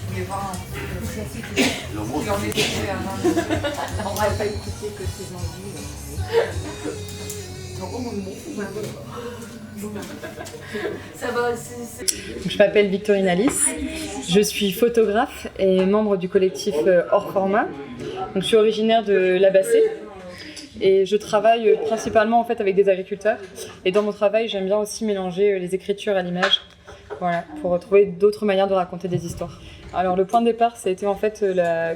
voulais voir un peu classique. Il en était à on n'aurait pas écouté que ses envies. Ça va, je m'appelle Victorine Alice, je suis photographe et membre du collectif Hors Format. Donc, je suis originaire de l'Abassé et je travaille principalement en fait, avec des agriculteurs. Et dans mon travail, j'aime bien aussi mélanger les écritures à l'image, voilà, pour trouver d'autres manières de raconter des histoires. Alors le point de départ, ça a été en fait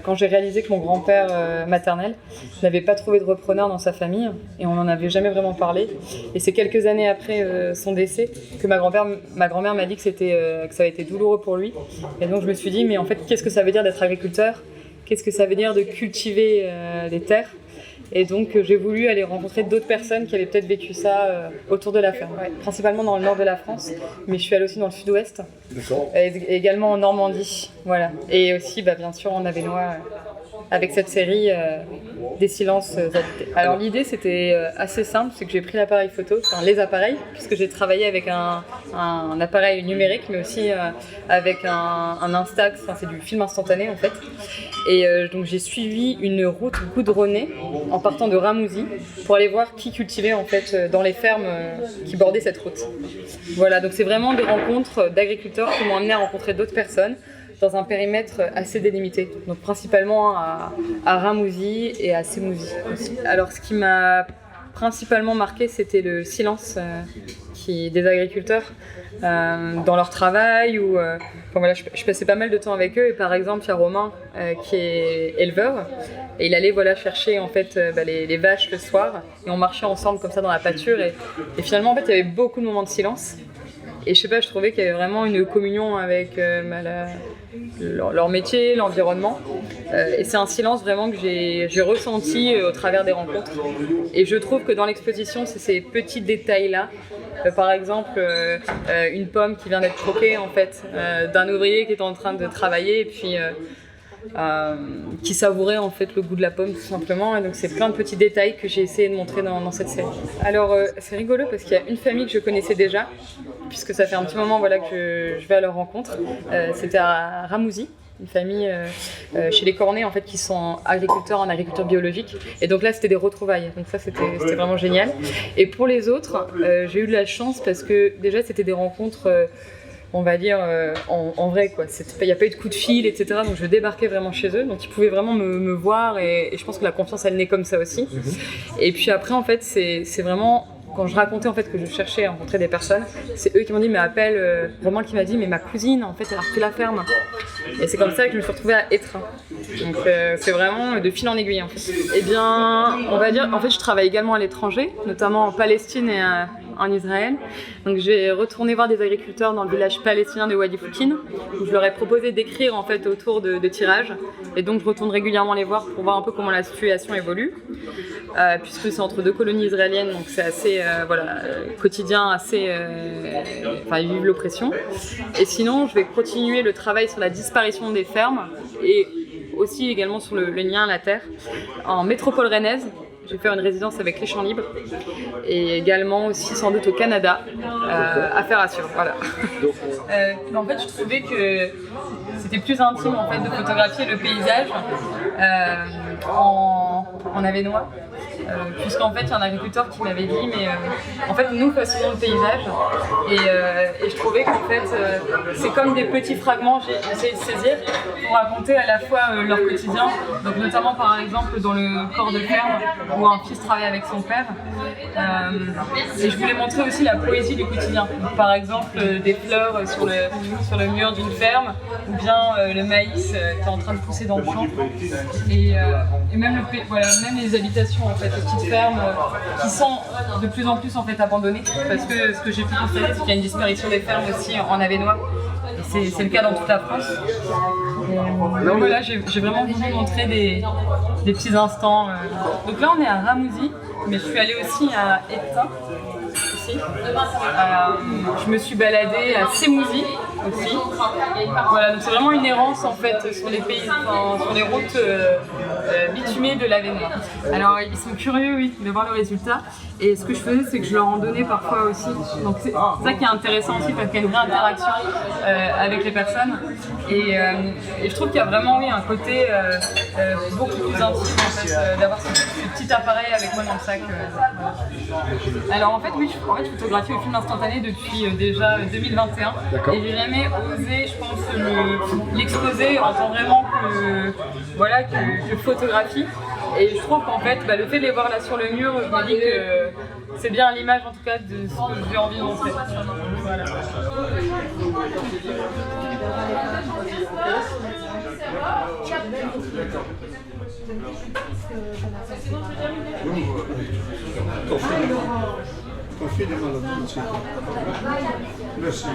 quand j'ai réalisé que mon grand-père maternel n'avait pas trouvé de repreneur dans sa famille et on n'en avait jamais vraiment parlé. Et c'est quelques années après son décès que ma grand-mère m'a dit que ça avait été douloureux pour lui. Et donc je me suis dit, mais en fait, qu'est-ce que ça veut dire d'être agriculteur ? Qu'est-ce que ça veut dire de cultiver des terres ? Et donc j'ai voulu aller rencontrer d'autres personnes qui avaient peut-être vécu ça autour de la ferme, principalement dans le nord de la France, mais je suis allée aussi dans le sud-ouest, et également en Normandie, voilà. Et aussi bien sûr en Avesnois, avec cette série des silences habités. Alors l'idée c'était assez simple, c'est que j'ai pris l'appareil photo, enfin les appareils, puisque j'ai travaillé avec un appareil numérique, mais aussi avec un Instax, enfin, c'est du film instantané en fait. Et donc j'ai suivi une route goudronnée en partant de Ramouzy pour aller voir qui cultivait en fait dans les fermes qui bordaient cette route. Voilà, donc c'est vraiment des rencontres d'agriculteurs qui m'ont amené à rencontrer d'autres personnes dans un périmètre assez délimité, donc principalement à Ramouzy et à Sémouzy aussi. Alors ce qui m'a principalement marqué, c'était le silence des agriculteurs dans leur travail. Voilà, je passais pas mal de temps avec eux et par exemple il y a Romain qui est éleveur et il allait chercher en fait les vaches le soir et on marchait ensemble comme ça dans la pâture et finalement en fait il y avait beaucoup de moments de silence. Et je sais pas, je trouvais qu'il y avait vraiment une communion avec leur métier, l'environnement. Et c'est un silence vraiment que j'ai ressenti au travers des rencontres. Et je trouve que dans l'exposition, c'est ces petits détails-là. Par exemple, une pomme qui vient d'être croquée en fait, d'un ouvrier qui est en train de travailler et puis qui savourait en fait le goût de la pomme tout simplement. Et donc c'est plein de petits détails que j'ai essayé de montrer dans cette série. Alors c'est rigolo parce qu'il y a une famille que je connaissais déjà, puisque ça fait un petit moment que je vais à leur rencontre. C'était à Ramouzy, une famille chez les Cornets en fait, qui sont agriculteurs en agriculture biologique. Et donc là c'était des retrouvailles, donc ça c'était vraiment génial. Et pour les autres, j'ai eu de la chance parce que déjà c'était des rencontres on va dire en vrai quoi. Il n'y a pas eu de coup de fil, etc. Donc je débarquais vraiment chez eux, donc ils pouvaient vraiment me voir et je pense que la confiance elle naît comme ça aussi. Et puis après en fait c'est vraiment quand je racontais en fait que je cherchais à rencontrer des personnes, c'est eux qui m'ont dit mais appelle Romain qui m'a dit mais ma cousine en fait elle a repris la ferme. Et c'est comme ça que je me suis retrouvée à Étreins. Donc c'est vraiment de fil en aiguille en fait. Eh bien on va dire en fait je travaille également à l'étranger, notamment en Palestine et en Israël. Donc j'ai retourné voir des agriculteurs dans le village palestinien de Wadi Foukine où je leur ai proposé d'écrire en fait autour de tirages et donc je retourne régulièrement les voir pour voir un peu comment la situation évolue puisque c'est entre deux colonies israéliennes donc c'est assez quotidien assez ils vivent l'oppression et sinon je vais continuer le travail sur la disparition des fermes et aussi également sur le lien à la terre en métropole rennaise. J'ai fait une résidence avec les Champs Libres et également aussi sans doute au Canada, à Ferrassure. Voilà. En fait, je trouvais que c'était plus intime en fait, de photographier le paysage en Avesnois. Puisqu'en fait, il y a un agriculteur qui m'avait dit mais en fait, nous façonnons le paysage et je trouvais qu'en fait, c'est comme des petits fragments, j'ai essayé de saisir pour raconter à la fois leur quotidien, donc notamment par exemple dans le corps de ferme où un fils travaille avec son père et je voulais montrer aussi la poésie du quotidien, donc, par exemple des fleurs sur le mur d'une ferme ou bien le maïs qui est en train de pousser dans le champ et même, même les habitations en fait, les petites fermes qui sont de plus en plus en fait abandonnées parce que ce que j'ai pu constater c'est qu'il y a une disparition des fermes aussi en Avesnois et c'est le cas dans toute la France. Donc voilà, j'ai vraiment voulu montrer des petits instants. Donc là on est à Ramouzy, mais je suis allée aussi à Étain. Je me suis baladée à Sémouzy aussi. Voilà, donc c'est vraiment une errance en fait sur les pays, enfin, sur les routes bitumées de l'Avesnois. Alors ils sont curieux, oui, de voir le résultat. Et ce que je faisais, c'est que je leur en donnais parfois aussi. Donc c'est ça qui est intéressant aussi parce qu'il y a une vraie interaction avec les personnes. Et je trouve qu'il y a vraiment oui, un côté beaucoup plus intime en fait, d'avoir ce petit appareil avec moi dans le sac. Alors en fait oui, je photographie au film instantané depuis déjà 2021. Et j'ai jamais osé, je pense, l'exposer en tant vraiment que voilà que je photographie. Et je trouve qu'en fait, le fait de les voir là sur le mur, je me dis que c'est bien l'image en tout cas de ce que j'ai envie de montrer. Voilà. Merci.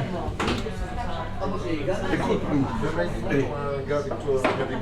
Écoute-nous. Un gars avec toi, avec